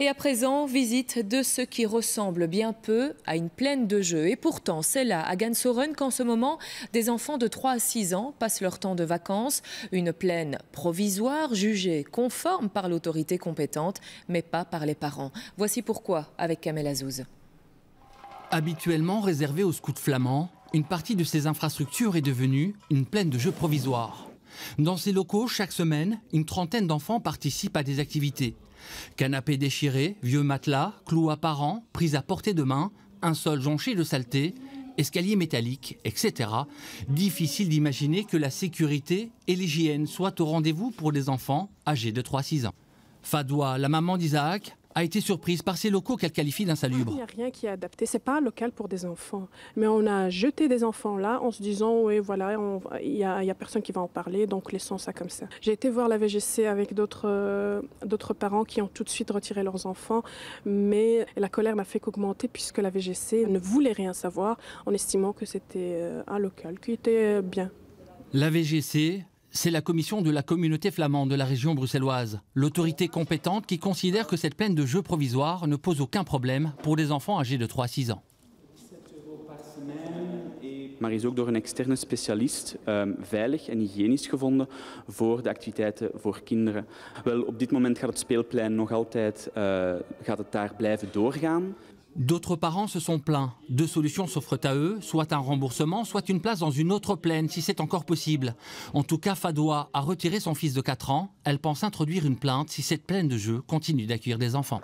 Et à présent, visite de ce qui ressemble bien peu à une plaine de jeux. Et pourtant, c'est là, à Gansoren, qu'en ce moment, des enfants de 3 à 6 ans passent leur temps de vacances. Une plaine provisoire, jugée conforme par l'autorité compétente, mais pas par les parents. Voici pourquoi, avec Kamel Azouz. Habituellement réservée aux scouts flamands, une partie de ces infrastructures est devenue une plaine de jeux provisoire. Dans ces locaux, chaque semaine, une trentaine d'enfants participent à des activités. Canapés déchirés, vieux matelas, clous apparents, prises à portée de main, un sol jonché de saleté, escaliers métalliques, etc. Difficile d'imaginer que la sécurité et l'hygiène soient au rendez-vous pour des enfants âgés de 3 à 6 ans. Fadoua, la maman d'Isaac, a été surprise par ces locaux qu'elle qualifie d'insalubres. Il n'y a rien qui est adapté, c'est pas un local pour des enfants. Mais on a jeté des enfants là en se disant, oui voilà, il y a personne qui va en parler, donc laissons ça comme ça. J'ai été voir la VGC avec d'autres parents qui ont tout de suite retiré leurs enfants, mais la colère n'a fait qu'augmenter puisque la VGC ne voulait rien savoir en estimant que c'était un local qui était bien. La VGC, c'est la commission de la communauté flamande de la région bruxelloise, l'autorité compétente qui considère que cette plaine de jeux provisoire ne pose aucun problème pour des enfants âgés de 3 à 6 ans. Maar is ook door een externe specialist veilig en hygiënisch gevonden voor de activiteiten voor kinderen. Wel, op dit moment gaat het speelplein nog altijd gaat het daar blijven doorgaan. D'autres parents se sont plaints. Deux solutions s'offrent à eux, soit un remboursement, soit une place dans une autre plaine, si c'est encore possible. En tout cas, Fadoua a retiré son fils de 4 ans. Elle pense introduire une plainte si cette plaine de jeux continue d'accueillir des enfants.